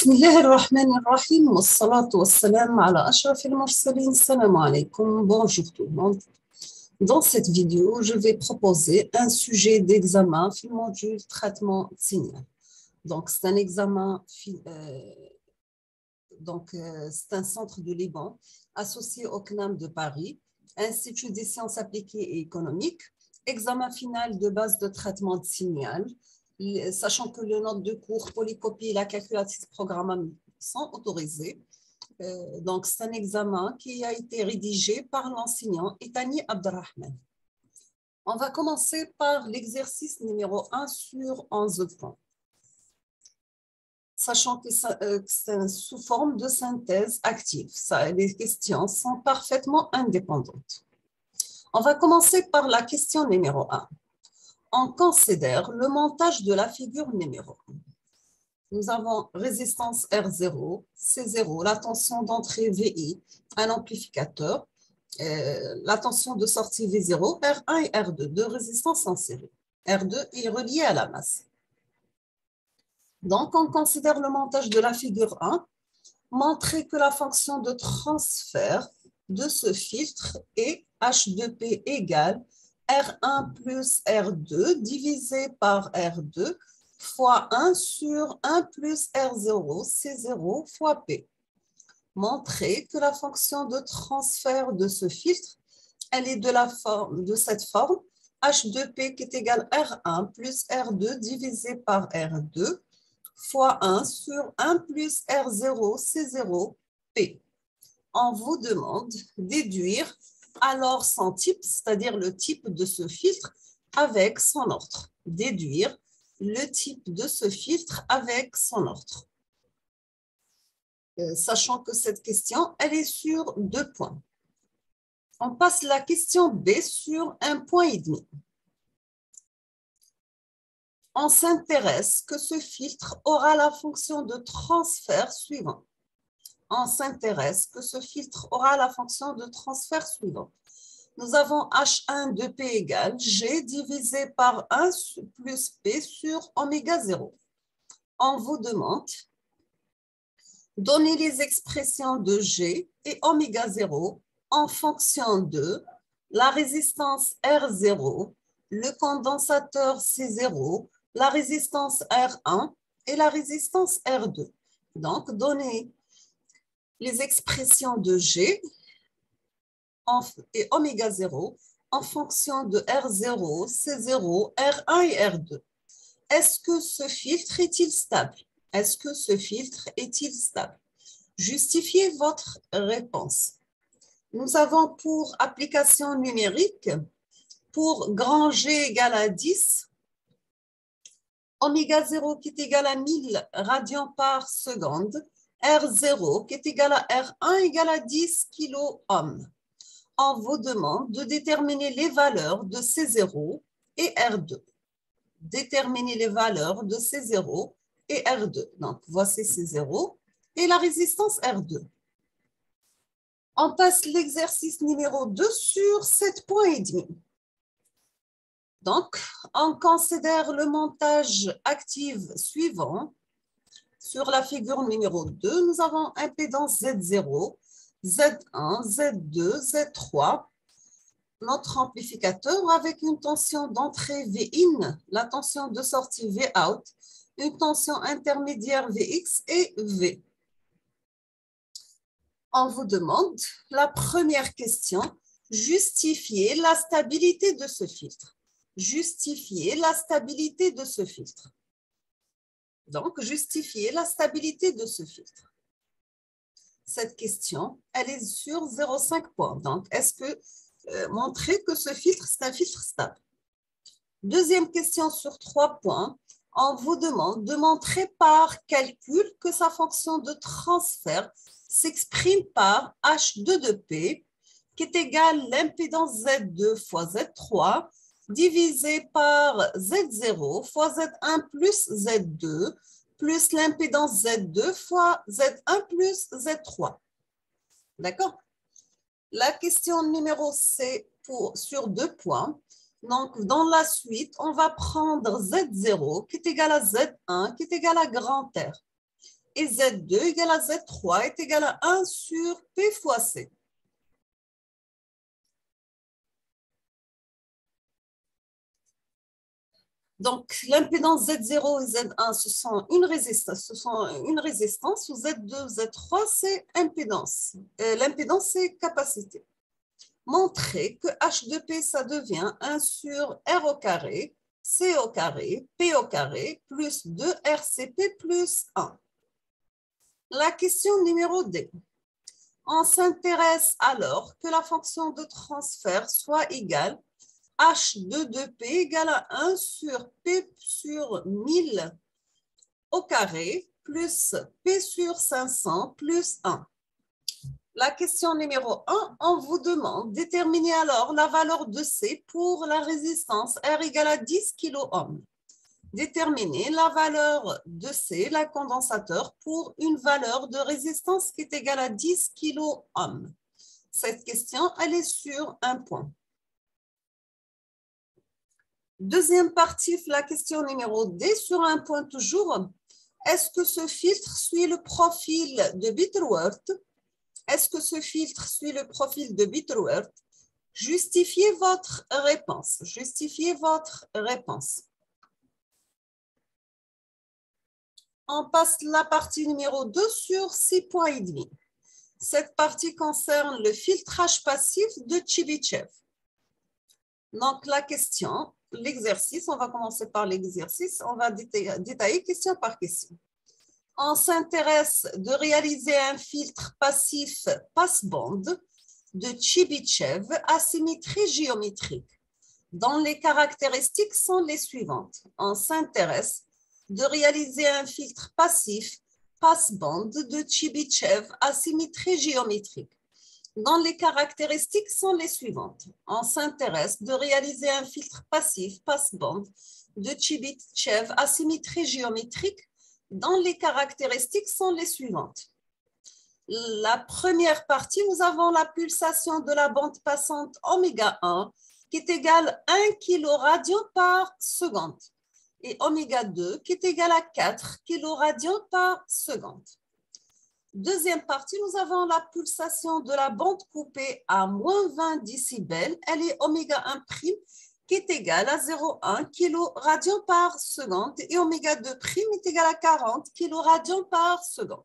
بسم الله الرحمن الرحيم والصلاة والسلام على أشرف المرسلين. Salam alaikum. Bonjour tout le monde. Dans cette vidéo, je vais proposer un sujet d'examen في module traitement signal. Donc, c'est un examen, c'est un centre de Liban associé au CNAM de Paris, Institut des sciences appliquées et économiques, examen final de base de traitement de signal, sachant que le note de cours, polycopie et la calculatrice programmable sont autorisés. Donc, c'est un examen qui a été rédigé par l'enseignant Itani Abderrahman. On va commencer par l'exercice numéro 1 sur 11 points. Sachant que c'est sous forme de synthèse active. Les questions sont parfaitement indépendantes. On va commencer par la question numéro 1. On considère le montage de la figure numéro 1. Nous avons résistance R0, C0, la tension d'entrée VI, un amplificateur, la tension de sortie V0, R1 et R2, deux résistances en série. R2 est relié à la masse. Donc, on considère le montage de la figure 1, montrer que la fonction de transfert de ce filtre est H2P égale R1 plus R2 divisé par R2 fois 1 sur 1 plus R0, C0 fois P. Montrer que la fonction de transfert de ce filtre, elle est de cette forme, H2P qui est égal R1 plus R2 divisé par R2 fois 1 sur 1 plus R0, C0, P. On vous demande de déduire alors son type, c'est-à-dire le type de ce filtre avec son ordre. Déduire le type de ce filtre avec son ordre. Sachant que cette question, elle est sur 2 points. On passe la question B sur 1,5 point. On s'intéresse que ce filtre aura la fonction de transfert suivant. On s'intéresse que ce filtre aura la fonction de transfert suivant. Nous avons H1 de P égale G divisé par 1 plus P sur oméga 0. On vous demande de donner les expressions de G et oméga 0 en fonction de la résistance R0, le condensateur C0, la résistance R1 et la résistance R2. Donc, donner les expressions de G et oméga 0 en fonction de R0, C0, R1 et R2. Est-ce que ce filtre est-il stable? Est-ce que ce filtre est-il stable? Justifiez votre réponse. Nous avons pour application numérique, pour grand G égale à 10, oméga 0 qui est égal à 1000 radians par seconde, R0 qui est égal à R1 égale à 10 kOhm. On vous demande de déterminer les valeurs de C0 et R2. Déterminer les valeurs de C0 et R2. Donc, voici C0 et la résistance R2. On passe l'exercice numéro 2 sur 7,5 points. Donc, on considère le montage actif suivant. Sur la figure numéro 2, nous avons impédance Z0, Z1, Z2, Z3, notre amplificateur avec une tension d'entrée V-in, la tension de sortie V-out, une tension intermédiaire Vx et V. On vous demande la première question, justifier la stabilité de ce filtre. Justifier la stabilité de ce filtre. Donc, justifier la stabilité de ce filtre. Cette question, elle est sur 0,5 points. Donc, est-ce que montrer que ce filtre, c'est un filtre stable? Deuxième question sur 3 points. On vous demande de montrer par calcul que sa fonction de transfert s'exprime par H2 de P qui est égal à l'impédance Z2 fois Z3 divisé par Z0 fois Z1 plus Z2 plus l'impédance Z2 fois Z1 plus Z3. D'accord? La question numéro C sur 2 points. Donc, dans la suite, on va prendre Z0 qui est égal à Z1 qui est égal à grand R. et Z2 égale à Z3 est égal à 1 sur P fois C. Donc, l'impédance Z0 et Z1, ce sont une résistance, ou Z2, Z3, c'est impédance. L'impédance, c'est capacité. Montrer que H de P, ça devient 1 sur R au carré, C au carré, P au carré, plus 2RCP plus 1. La question numéro D. On s'intéresse alors que la fonction de transfert soit égale H de 2P égale à 1 sur P sur 1000 au carré plus P sur 500 plus 1. La question numéro 1, on vous demande de déterminer alors la valeur de C pour la résistance R égale à 10 kΩ. Déterminer la valeur de C, la condensateur, pour une valeur de résistance qui est égale à 10 kΩ. Cette question, elle est sur un point. Deuxième partie, la question numéro D, sur un point toujours. Est-ce que ce filtre suit le profil de Butterworth? Est-ce que ce filtre suit le profil de Butterworth? Justifiez votre réponse. Justifiez votre réponse. On passe la partie numéro 2 sur 6 points et demi. Cette partie concerne le filtrage passif de Chebyshev. Donc, la question, l'exercice, on va commencer par l'exercice, on va détailler question par question. On s'intéresse de réaliser un filtre passif passe-bande de Chebyshev à symétrie géométrique, dont les caractéristiques sont les suivantes. On s'intéresse de réaliser un filtre passif passe-bande de Chebyshev à symétrie géométrique, dont les caractéristiques sont les suivantes. On s'intéresse de réaliser un filtre passif passe-bande de Chebyshev à symétrie géométrique, dont les caractéristiques sont les suivantes. La première partie, nous avons la pulsation de la bande passante oméga 1 qui est égale à 1 kRad par seconde et oméga 2 qui est égal à 4 kRad par seconde. Deuxième partie, nous avons la pulsation de la bande coupée à moins 20 décibels. Elle est oméga 1' qui est égal à 0,1 kRad par seconde et oméga 2' est égal à 40 kRad par seconde.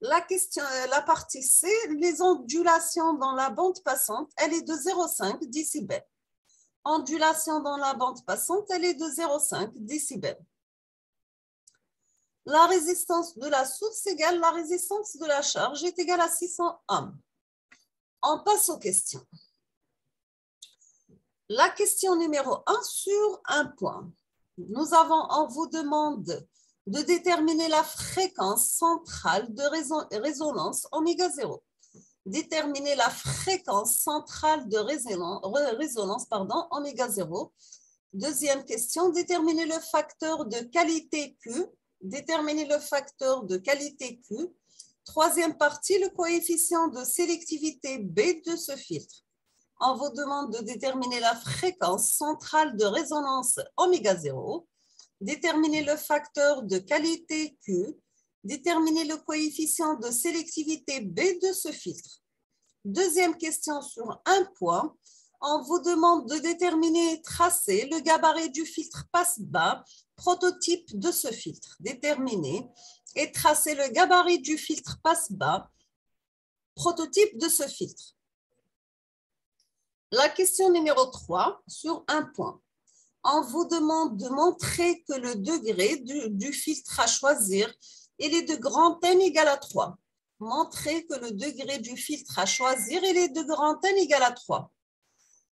La partie C, les ondulations dans la bande passante, elle est de 0,5 décibels. Ondulation dans la bande passante, elle est de 0,5 décibels. La résistance de la source égale la résistance de la charge est égale à 600 ohms. On passe aux questions. La question numéro 1 sur un point. On vous demande de déterminer la fréquence centrale de résonance oméga 0. Déterminer la fréquence centrale de résonance oméga 0. Deuxième question, déterminer le facteur de qualité Q. Déterminer le facteur de qualité Q. Troisième partie, le coefficient de sélectivité B de ce filtre. On vous demande de déterminer la fréquence centrale de résonance oméga 0. Déterminer le facteur de qualité Q. Déterminer le coefficient de sélectivité B de ce filtre. Deuxième question sur un point. On vous demande de déterminer et tracer le gabarit du filtre passe-bas, prototype de ce filtre. Déterminer et tracer le gabarit du filtre passe-bas, prototype de ce filtre. La question numéro 3 sur un point. On vous demande de montrer que le degré du filtre à choisir est de grand N égale à 3. Montrer que le degré du filtre à choisir est de grand N égale à 3.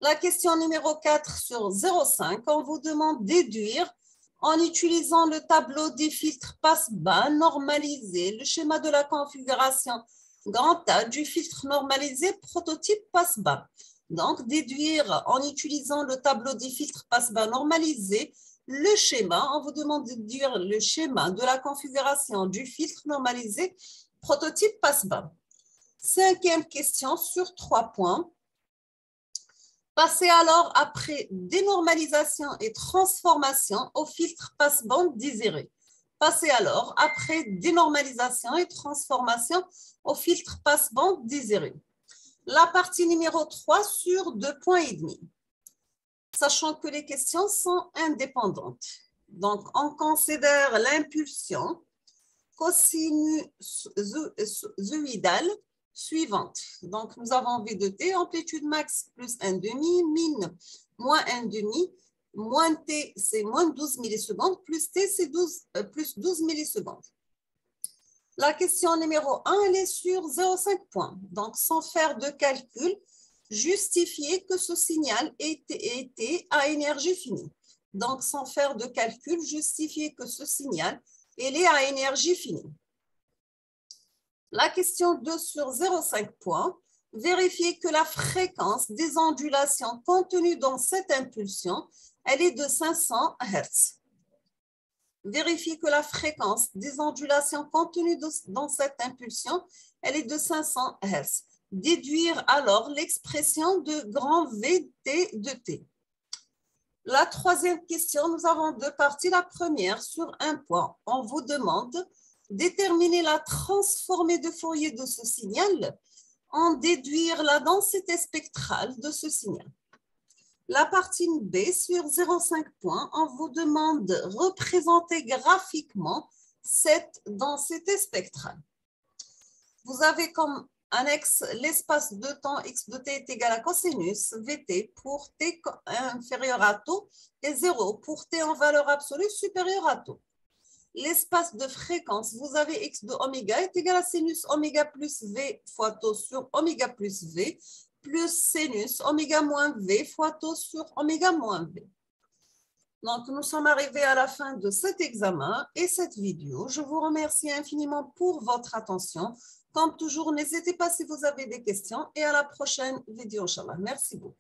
La question numéro 4 sur 0,5, on vous demande de déduire en utilisant le tableau des filtres passe-bas normalisé, le schéma de la configuration grand A du filtre normalisé prototype passe-bas. Donc, déduire en utilisant le tableau des filtres passe-bas normalisé, le schéma, on vous demande de déduire le schéma de la configuration du filtre normalisé prototype passe-bas. Cinquième question sur 3 points. Passez alors après dénormalisation et transformation au filtre passe-bande désiré. Passez alors après dénormalisation et transformation au filtre passe-bande désiré. La partie numéro 3 sur 2,5 points. Sachant que les questions sont indépendantes. Donc, on considère l'impulsion cosinusoïdale suivante. Donc, nous avons V de t, amplitude max plus 1,5, min moins 1,5, moins t, c'est moins 12 millisecondes, plus t, c'est plus 12 millisecondes. La question numéro 1, elle est sur 0,5 points. Donc, sans faire de calcul, justifier que ce signal était à énergie finie. Donc, sans faire de calcul, justifier que ce signal est à énergie finie. La question 2 sur 0,5 points, vérifier que la fréquence des ondulations contenues dans cette impulsion, elle est de 500 Hz. Vérifier que la fréquence des ondulations contenues dans cette impulsion, elle est de 500 Hz. Déduire alors l'expression de grand VT de t. La troisième question, nous avons deux parties. La première, sur un point, on vous demande déterminer la transformée de Fourier de ce signal, en déduire la densité spectrale de ce signal. La partie B, sur 0,5 points, on vous demande de représenter graphiquement cette densité spectrale. Vous avez comme annexe l'espace de temps x de t est égal à cosinus vt pour t inférieur à tau et 0 pour t en valeur absolue supérieure à tau. L'espace de fréquence, vous avez x de oméga est égal à sinus oméga plus v fois tau sur oméga plus v plus sinus oméga moins v fois tau sur oméga moins v. Donc, nous sommes arrivés à la fin de cet examen et cette vidéo. Je vous remercie infiniment pour votre attention. Comme toujours, n'hésitez pas si vous avez des questions et à la prochaine vidéo, Inch'Allah. Merci beaucoup.